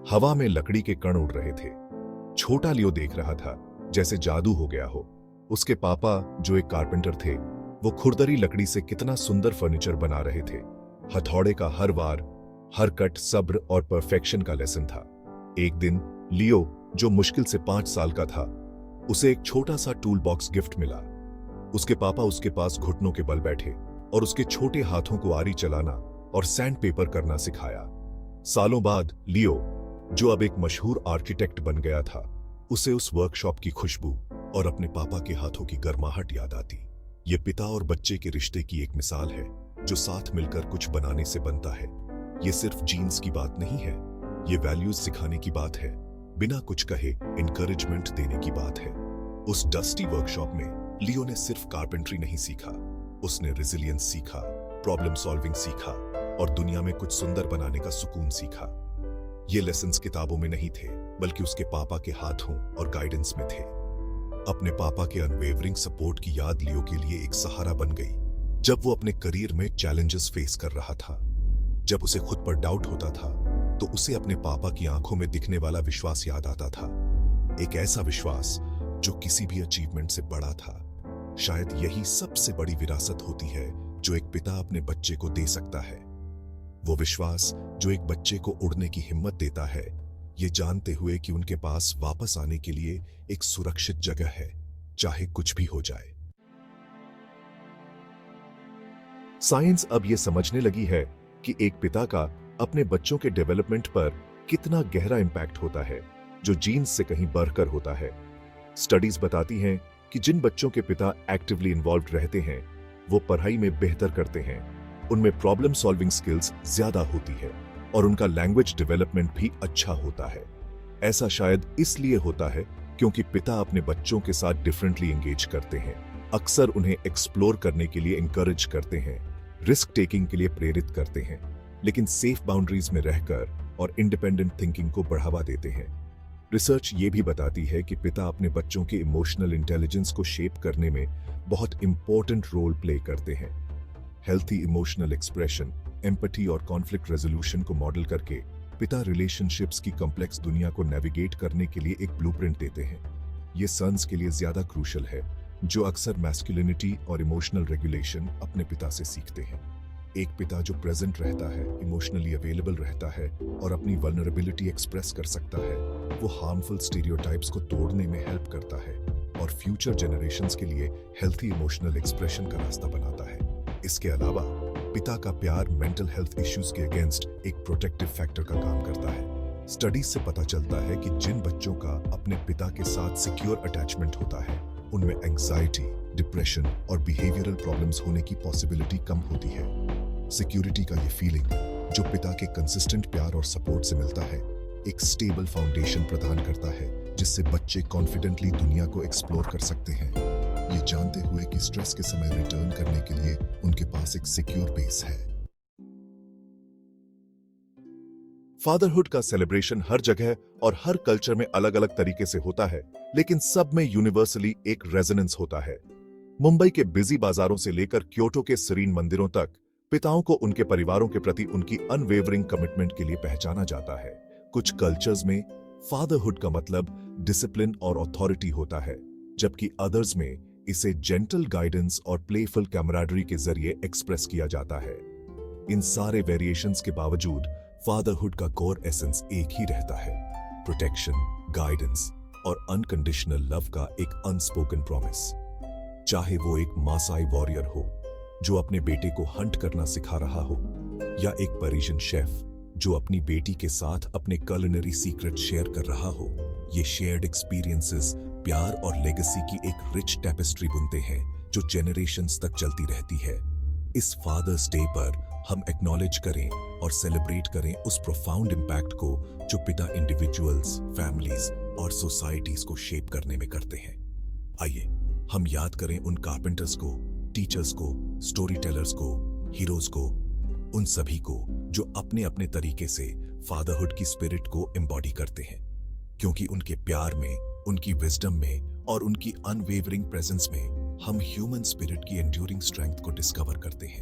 हवा में लकड़ी के कण उड़ रहे थे। छोटा लियो देख रहा था जैसे जादू हो गया हो। उसके पापा, जो एक कारपेंटर थे, वो खुरदरी लकड़ी से कितना सुंदर फर्नीचर बना रहे थे। हथौड़े का हर वार, हर कट सब्र और परफेक्शन का लेसन था। एक दिन लियो, जो मुश्किल से 5 साल का था, उसे एक छोटा सा टूल बॉक्स गिफ्ट मिला। उसके पापा उसके पास घुटनों के बल बैठे और उसके छोटे हाथों को आरी चलाना और सैंड पेपर करना सिखाया। सालों बाद लियो, जो अब एक मशहूर आर्किटेक्ट बन गया था, उसे उस वर्कशॉप की खुशबू और अपने पापा के हाथों की गर्माहट याद आती। ये पिता और बच्चे के रिश्ते की एक मिसाल है, जो साथ मिलकर कुछ बनाने से बनता है। ये सिर्फ जीन्स की बात नहीं है, ये वैल्यूज सिखाने की बात है, बिना कुछ कहे इंकरेजमेंट देने की बात है। उस डस्टी वर्कशॉप में लियो ने सिर्फ कारपेंट्री नहीं सीखा, उसने रेजिलियंस सीखा, प्रॉब्लम सॉल्विंग सीखा और दुनिया में कुछ सुंदर बनाने का सुकून सीखा। ये लेसन्स किताबों में नहीं थे, बल्कि उसके पापा के हाथों और गाइडेंस में थे। अपने पापा के अनवेवरिंग सपोर्ट की याद लियो के लिए एक सहारा बन गई जब वो अपने करियर में चैलेंजेस फेस कर रहा था। जब उसे खुद पर डाउट होता था, तो उसे अपने पापा की आंखों में दिखने वाला विश्वास याद आता था। एक ऐसा विश्वास जो किसी भी अचीवमेंट से बड़ा था। शायद यही सबसे बड़ी विरासत होती है जो एक पिता अपने बच्चे को दे सकता है। वो विश्वास जो एक बच्चे को उड़ने की हिम्मत देता है, ये जानते हुए कि उनके पास वापस आने के लिए एक सुरक्षित जगह है, चाहे कुछ भी हो जाए। साइंस अब ये समझने लगी है कि एक पिता का अपने बच्चों के डेवलपमेंट पर कितना गहरा इंपैक्ट होता है, जो जीन्स से कहीं बढ़कर होता है। स्टडीज बताती हैं कि जिन बच्चों के पिता एक्टिवली इन्वॉल्व्ड रहते हैं, वो पढ़ाई में बेहतर करते हैं, उनमें प्रॉब्लम सॉल्विंग स्किल्स ज्यादा होती है और उनका लैंग्वेज डेवलपमेंट भी अच्छा होता है। ऐसा शायद इसलिए होता है क्योंकि पिता अपने बच्चों के साथ डिफरेंटली एंगेज करते हैं, अक्सर उन्हें एक्सप्लोर करने के लिए इंकरेज करते हैं, रिस्क टेकिंग के लिए प्रेरित करते हैं, लेकिन सेफ बाउंड्रीज में रहकर और इंडिपेंडेंट थिंकिंग को बढ़ावा देते हैं। रिसर्च ये भी बताती है कि पिता अपने बच्चों के इमोशनल इंटेलिजेंस को शेप करने में बहुत इंपॉर्टेंट रोल प्ले करते हैं। हेल्थी इमोशनल एक्सप्रेशन, एम्पैथी और कॉन्फ्लिक्ट रेजोल्यूशन को मॉडल करके पिता रिलेशनशिप्स की कॉम्प्लेक्स दुनिया को नेविगेट करने के लिए एक ब्लूप्रिंट देते हैं। ये सन्स के लिए ज्यादा क्रूशल है, जो अक्सर मैस्कुलिनिटी और इमोशनल रेगुलेशन अपने पिता से सीखते हैं। एक पिता जो प्रेजेंट रहता है, इमोशनली अवेलेबल रहता है और अपनी वल्नरेबिलिटी एक्सप्रेस कर सकता है, वो हार्मफुल स्टीरियोटाइप्स को तोड़ने में हेल्प करता है और फ्यूचर जनरेशंस के लिए हेल्थी इमोशनल एक्सप्रेशन का रास्ता बनाता है। इसके अलावा पिता का प्यार मेंटल हेल्थ इश्यूज के अगेंस्ट एक प्रोटेक्टिव फैक्टर का काम करता है। स्टडीज से पता चलता है कि जिन बच्चों का अपने पिता के साथ सिक्योर अटैचमेंट होता है, उनमें एंग्जाइटी, डिप्रेशन और बिहेवियरल प्रॉब्लम्स होने की पॉसिबिलिटी कम होती है। सिक्योरिटी का ये फीलिंग, जो पिता के कंसिस्टेंट प्यार और सपोर्ट से मिलता है, एक स्टेबल फाउंडेशन प्रदान करता है जिससे बच्चे कॉन्फिडेंटली दुनिया को एक्सप्लोर कर सकते हैं, ये जानते हुए कि स्ट्रेस के समय रिटर्न करने के लिए उनके पास एक सिक्योर बेस है। फादरहुड का सेलिब्रेशन हर जगह और हर कल्चर में अलग अलग तरीके से होता है, लेकिन सब में यूनिवर्सली एक रेजोनेंस होता है। मुंबई के बिजी बाजारों से लेकर क्योटो के सीरीन मंदिरों तक पिताओं को उनके परिवारों के प्रति उनकी अनवेवरिंग कमिटमेंट के लिए पहचाना जाता है। कुछ कल्चर्स में फादरहुड का मतलब डिसिप्लिन और अथॉरिटी होता है, जबकि अदर्स में इसे जेंटल गाइडेंस और प्लेफुल कैमराडरी के जरिए एक्सप्रेस किया जाता है। इन सारे वेरिएशंस के बावजूद फादरहुड का कोर एसेंस एक ही रहता है, प्रोटेक्शन, गाइडेंस और अनकंडीशनल लव का एक अनस्पोकन प्रॉमिस। चाहे वो एक मासाई वॉरियर हो जो अपने बेटे को हंट करना सिखा रहा हो, या एक पेरिशियन शेफ जो अपनी बेटी के साथ अपने कुलिनरी सीक्रेट शेयर कर रहा हो, ये शेयर्ड एक्सपीरियंसेस प्यार और लेगेसी की एक रिच टेपेस्ट्री बुनते हैं जो जेनरेशंस तक चलती रहती है। इस फादर्स डे पर हम एक्नॉलेज करें और सेलिब्रेट करें उस प्रोफाउंड इम्पैक्ट को जो पिता इंडिविजुअल्स, फैमिलीज और सोसाइटीज को शेप करने में करते हैं। आइए हम याद करें उन कारपेंटर्स को, टीचर्स को, स्टोरी टेलर्स को, हीरोज को, उन सभी को जो अपने अपने तरीके से फादरहुड की स्पिरिट को एम्बॉडी करते हैं, क्योंकि उनके प्यार में, उनकी विजडम में और उनकी अनवेवरिंग प्रेजेंस में हम ह्यूमन स्पिरिट की एंड्यूरिंग स्ट्रेंथ को डिस्कवर करते हैं।